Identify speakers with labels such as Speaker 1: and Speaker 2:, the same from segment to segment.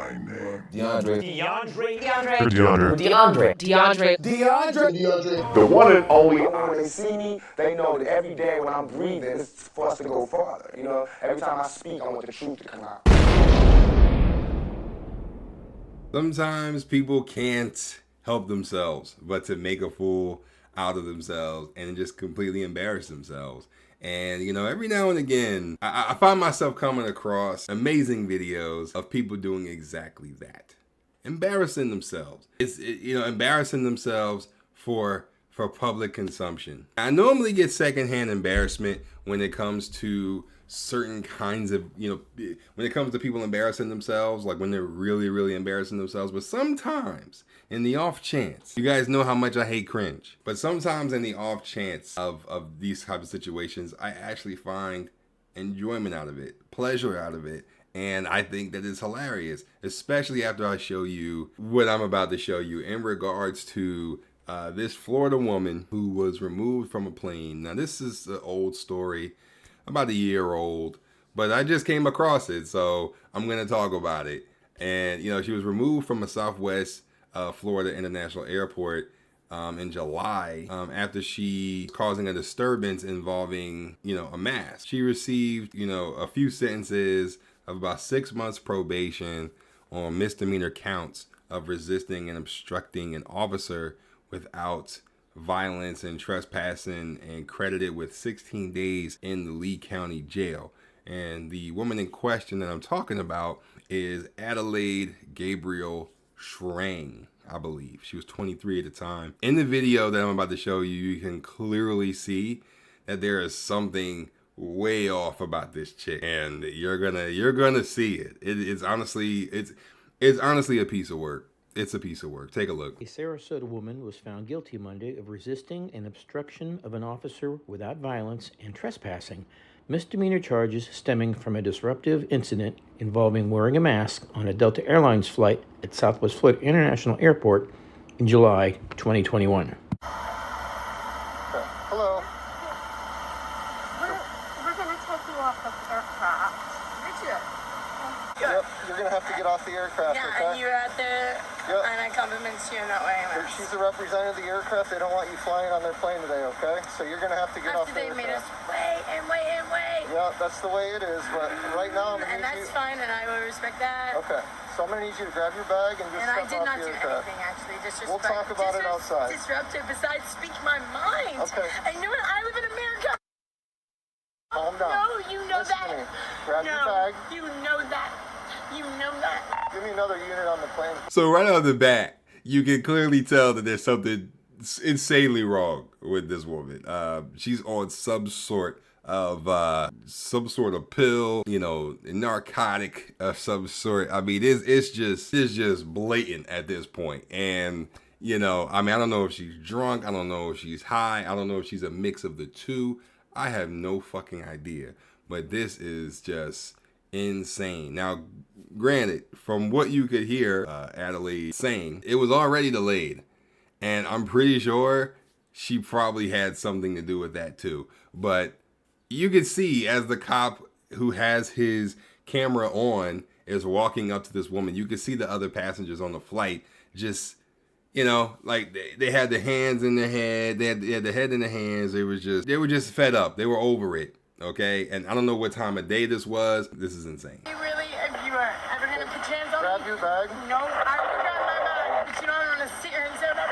Speaker 1: my name.
Speaker 2: DeOndre.
Speaker 1: DeOndre.
Speaker 3: The one and only.
Speaker 4: When they see me, they know that every day when I'm breathing, it's for us to go farther. You know, every time I speak, I want the truth to come out.
Speaker 5: Sometimes people can't help themselves but to make a fool out of themselves and just completely embarrass themselves. And, you know, every now and again, I find myself coming across amazing videos of people doing exactly that. Embarrassing themselves. Embarrassing themselves for public consumption. I normally get secondhand embarrassment when it comes to certain kinds of, when it comes to people embarrassing themselves, like when they're really, really embarrassing themselves. But sometimes, in the off chance, you guys know how much I hate cringe, but sometimes in the off chance of these types of situations, I actually find enjoyment out of it, pleasure out of it. And I think that it's hilarious, especially after I show you what I'm about to show you in regards to this Florida woman who was removed from a plane. Now, this is an old story, about a year old, but I just came across it, so I'm going to talk about it. And, she was removed from a Southwest Florida International Airport in July after she causing a disturbance involving, a mask. She received, a few sentences of about 6 months probation on misdemeanor counts of resisting and obstructing an officer without violence and trespassing, and credited with 16 days in the Lee County Jail. And the woman in question that I'm talking about is Adelaide Gabriel Schrowang, I believe. She was 23 at the time. In the video that I'm about to show you, you can clearly see that there is something way off about this chick, and you're gonna see it. It's honestly a piece of work. It's a piece of work. Take a look.
Speaker 6: A Sarasota woman was found guilty Monday of resisting and obstruction of an officer without violence and trespassing, misdemeanor charges stemming from a disruptive incident involving wearing a mask on a Delta Airlines flight at Southwest Florida International Airport in July 2021.
Speaker 7: Hello.
Speaker 8: We're going to take you off the aircraft.
Speaker 7: Yep, you're going to have to get off the aircraft,
Speaker 8: Yeah,
Speaker 7: okay?
Speaker 8: and you're at the...
Speaker 7: Yep.
Speaker 8: And I compliment you in that way.
Speaker 7: She's a representative of the aircraft. They don't want you flying on their plane today, okay? So you're going to have to get off the aircraft.
Speaker 8: After they made us wait and wait and wait.
Speaker 7: Yeah, that's the way it is, but right now I'm going to need you...
Speaker 8: And that's fine, and I will respect that.
Speaker 7: Okay, so I'm going to need you to grab your bag and just
Speaker 8: And I
Speaker 7: step
Speaker 8: did
Speaker 7: off
Speaker 8: not
Speaker 7: the
Speaker 8: do
Speaker 7: aircraft.
Speaker 8: anything, actually. Disrespect.
Speaker 7: We'll talk about it outside.
Speaker 8: Disruptive, besides speak my mind.
Speaker 7: Okay.
Speaker 8: And you know what? I live in America.
Speaker 7: Calm down.
Speaker 8: No, you know
Speaker 7: Listen
Speaker 8: that.
Speaker 7: to me. Grab
Speaker 8: no,
Speaker 7: your bag.
Speaker 8: You know that. You know that.
Speaker 7: Give me another unit on the plane.
Speaker 5: So right off the bat, you can clearly tell that there's something insanely wrong with this woman. She's on some sort of pill, narcotic of some sort. I mean, it's just blatant at this point. And I don't know if she's drunk. I don't know if she's high. I don't know if she's a mix of the two. I have no fucking idea. But this is just insane. Now, granted, from what you could hear Adelaide saying, it was already delayed. And I'm pretty sure she probably had something to do with that too. But you could see as the cop who has his camera on is walking up to this woman, you could see the other passengers on the flight just, like they had their hands in their head, they had the head in their hands. They were just fed up. They were over it. Okay, and I don't know what time of day this was. This is insane.
Speaker 8: You really, if you are ever going to put your hands on
Speaker 7: Grab
Speaker 8: me?
Speaker 7: your bag.
Speaker 8: No, I will grab my bag. But you don't want to sit here and say that.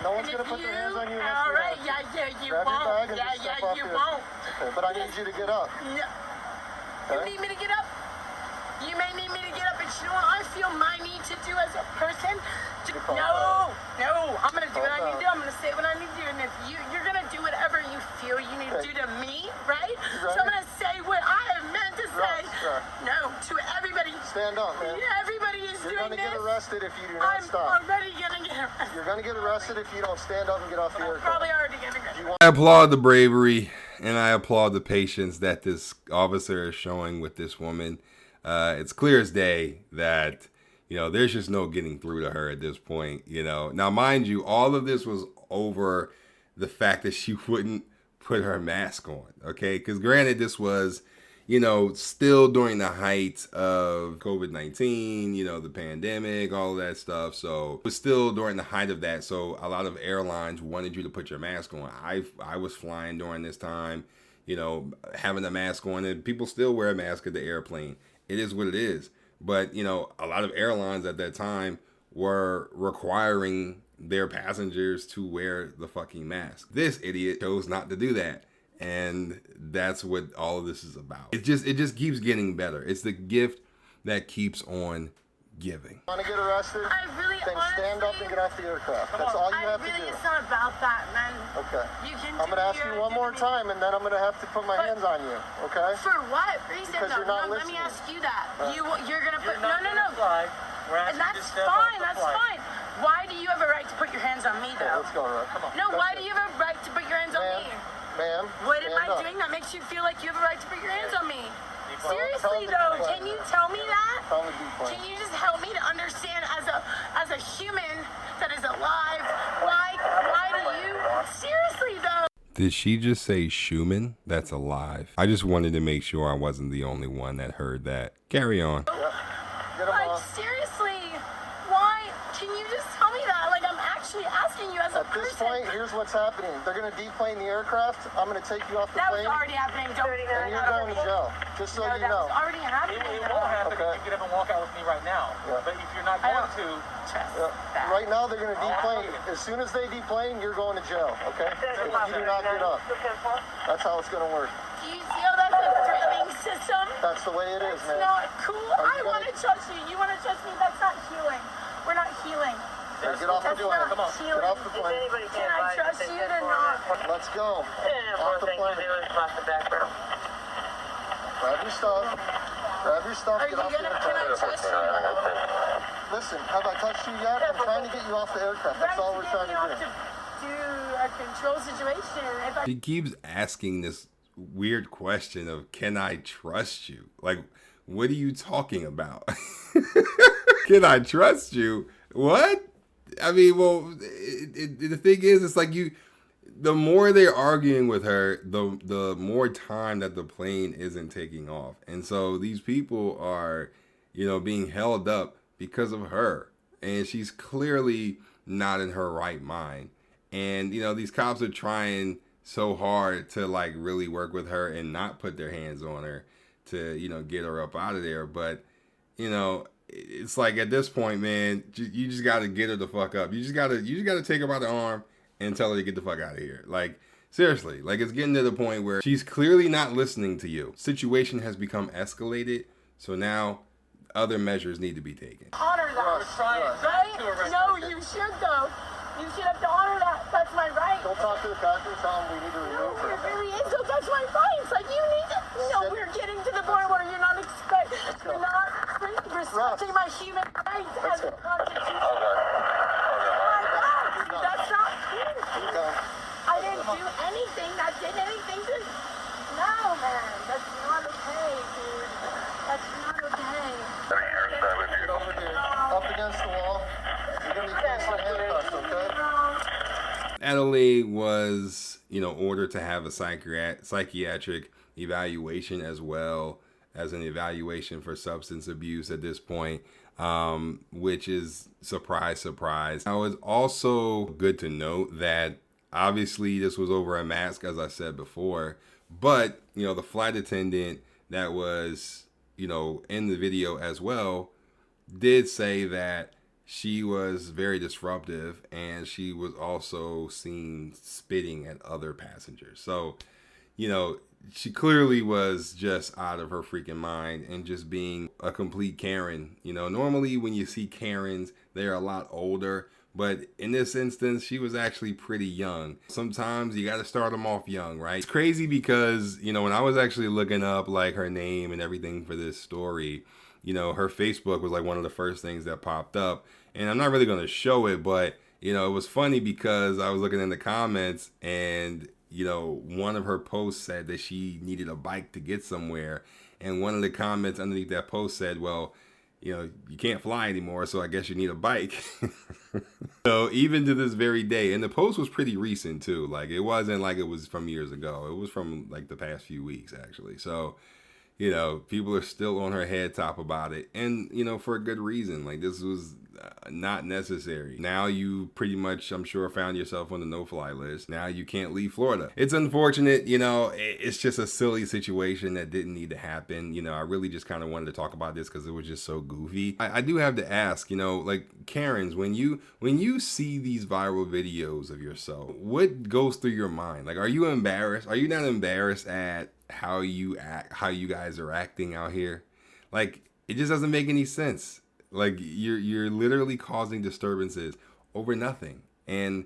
Speaker 7: No one's going to put their hands on you.
Speaker 8: All right, yeah, you
Speaker 7: Grab
Speaker 8: won't.
Speaker 7: your bag and just step off
Speaker 8: you
Speaker 7: the
Speaker 8: won't.
Speaker 7: Okay, but I need you to get up.
Speaker 8: No.
Speaker 7: Okay?
Speaker 8: You need me to get up? You may need me to get up, but you know what I feel my need to do as a person? No, I'm going to do what I need to do. I'm going to say what I need to do. And if you're going to do whatever you feel you need to do to me, right? So I'm going to say what I have meant to say. No, to everybody.
Speaker 7: Stand up, man.
Speaker 8: Everybody is
Speaker 7: You're
Speaker 8: doing
Speaker 7: going to
Speaker 8: this.
Speaker 7: get arrested if you do not stop.
Speaker 8: I'm already going to get arrested.
Speaker 7: You're going to get arrested if you don't stand up and get off the aircraft.
Speaker 8: Probably already going to get arrested.
Speaker 5: I applaud the bravery and I applaud the patience that this officer is showing with this woman. It's clear as day that, there's just no getting through to her at this point, Now, mind you, all of this was over the fact that she wouldn't put her mask on, okay? Because granted, this was, you know, still during the height of COVID-19, you know, the pandemic, all of that stuff. So it was still during the height of that. So a lot of airlines wanted you to put your mask on. I was flying during this time, you know, having a mask on, and people still wear a mask at the airplane. It is what it is. But, you know, a lot of airlines at that time were requiring their passengers to wear the fucking mask. This idiot chose not to do that. And that's what all of this is about. It just keeps getting better. It's the gift that keeps on giving.
Speaker 7: Want to get arrested?
Speaker 8: I really,
Speaker 7: then stand up and get off the aircraft. That's all you have to do.
Speaker 8: It's not about that, man.
Speaker 7: Okay. I'm
Speaker 8: going
Speaker 7: to ask you one more time, and then I'm going to have to put my hands on you, okay?
Speaker 8: For what reason?
Speaker 7: Because you're not
Speaker 8: Let
Speaker 7: listening.
Speaker 8: me ask you that. You're going to put... No.
Speaker 7: And
Speaker 8: that's fine. That's fine. Why do you have a right to put your hands on me, though?
Speaker 7: Let's go, right? Come on.
Speaker 8: No, why do you have a right to put your hands on me?
Speaker 7: Ma'am,
Speaker 8: what am I
Speaker 7: up.
Speaker 8: doing that makes you feel like you have a right to put your hands on me? Seriously,
Speaker 7: Tell
Speaker 8: though, can you tell me that?
Speaker 7: Tell me deep
Speaker 8: Can you just help me to understand as a human that is alive, why do you... Seriously, though.
Speaker 5: Did she just say Schumann? That's alive. I just wanted to make sure I wasn't the only one that heard that. Carry on.
Speaker 8: Like, seriously, why? Can you just tell me that? Like, I'm actually asking you as a person.
Speaker 7: At this point, here's what's happening. They're going to deplane the aircraft. I'm going to take you off the
Speaker 8: That
Speaker 7: plane.
Speaker 8: was already happening. Don't
Speaker 7: And you're going to jail, just so you
Speaker 8: that
Speaker 7: know.
Speaker 8: was already happening.
Speaker 1: It won't happen if you get up and walk out with me right now.
Speaker 7: Yeah.
Speaker 1: But if you're not going to...
Speaker 7: Right now, they're going to deplane. As soon as they deplane, you're going to jail, okay? If you do not get up. That's how it's going to work.
Speaker 8: Do you see how that's a threatening system?
Speaker 7: That's the way it is, man.
Speaker 8: It's not cool. I want to trust you. You want to trust me? That's not healing. We're not healing.
Speaker 7: Get off the plane.
Speaker 8: Come on.
Speaker 7: Get off the plane.
Speaker 8: Can I trust you to not?
Speaker 7: Let's go. Off the plane. Grab your stuff. Grab your stuff.
Speaker 8: Are
Speaker 7: Get
Speaker 8: you
Speaker 7: off the
Speaker 8: gonna? Can I
Speaker 7: aircraft.
Speaker 8: trust you?
Speaker 7: Listen, have I touched you yet? I'm trying to get you off the aircraft. That's all we're trying to do.
Speaker 8: Do a control situation. If I
Speaker 5: She keeps asking this weird question of, can I trust you? Like, what are you talking about? Can I trust you? What? I mean, well, the thing is, it's like the more they're arguing with her, the more time that the plane isn't taking off. And so these people are, you know, being held up because of her. And she's clearly not in her right mind. And, you know, these cops are trying so hard to, like, really work with her and not put their hands on her to, you know, get her up out of there. But, you know, it's like at this point, man, you just got to get her the fuck up. You just got to take her by the arm and tell her to get the fuck out of here. Like, seriously, like, it's getting to the point where she's clearly not listening to you. Situation has become escalated. So now other measures need to be taken.
Speaker 8: honor that, right? No, you should though. You should have to honor that. That's my right.
Speaker 7: Don't talk to the captain. Tell him we need to remove her.
Speaker 8: It really is. So that's my right. It's like you need to. No, we're getting to the point where you're not respecting my human rights as a constitution. Oh my God, that's not cool. I didn't do anything that did anything to. No, man, that's not okay, dude. That's not okay.
Speaker 7: Get over here. Up against the wall. You're going to be placed in handcuffs, okay?
Speaker 5: Adelaide was, you know, ordered to have a psychiatric evaluation as well as an evaluation for substance abuse at this point, which is surprise. Now, it's also good to note that obviously this was over a mask, as I said before, but, you know, the flight attendant that was, you know, in the video as well did say that she was very disruptive and she was also seen spitting at other passengers. So, you know, she clearly was just out of her freaking mind and just being a complete Karen. You know, normally when you see Karens, they're a lot older, but in this instance, she was actually pretty young. Sometimes you got to start them off young, right? It's crazy because, you know, when I was actually looking up like her name and everything for this story, you know, her Facebook was like one of the first things that popped up. And I'm not really going to show it, but, you know, it was funny because I was looking in the comments and, you know, one of her posts said that she needed a bike to get somewhere. And one of the comments underneath that post said, well, you know, you can't fly anymore, so I guess you need a bike. So even to this very day, and the post was pretty recent too. Like, it wasn't like it was from years ago. It was from like the past few weeks, actually. So, you know, people are still on her head top about it. And, you know, for a good reason. Like, this was not necessary. Now you pretty much, I'm sure, found yourself on the no-fly list. Now you can't leave Florida. It's unfortunate, you know, it's just a silly situation that didn't need to happen. You know, I really just kind of wanted to talk about this because it was just so goofy. I do have to ask, you know, like, Karens, when you see these viral videos of yourself, what goes through your mind? Like, are you embarrassed? Are you not embarrassed at how you act, how you guys are acting out here? Like, it just doesn't make any sense. Like, you're literally causing disturbances over nothing, and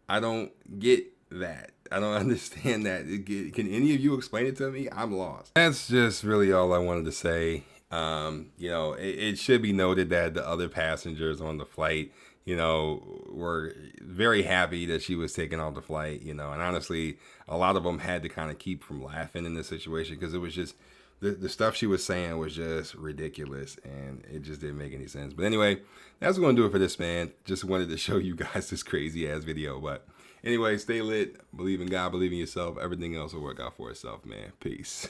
Speaker 5: I don't get that. I don't understand that. Can any of you explain it to me? I'm lost. That's just really all I wanted to say. You know, it should be noted that the other passengers on the flight, you know, were very happy that she was taking off the flight, you know, and honestly, a lot of them had to kind of keep from laughing in this situation because it was just, the stuff she was saying was just ridiculous and it just didn't make any sense. But anyway, that's going to do it for this, man. Just wanted to show you guys this crazy ass video. But anyway, stay lit, believe in God, believe in yourself. Everything else will work out for itself, man. Peace.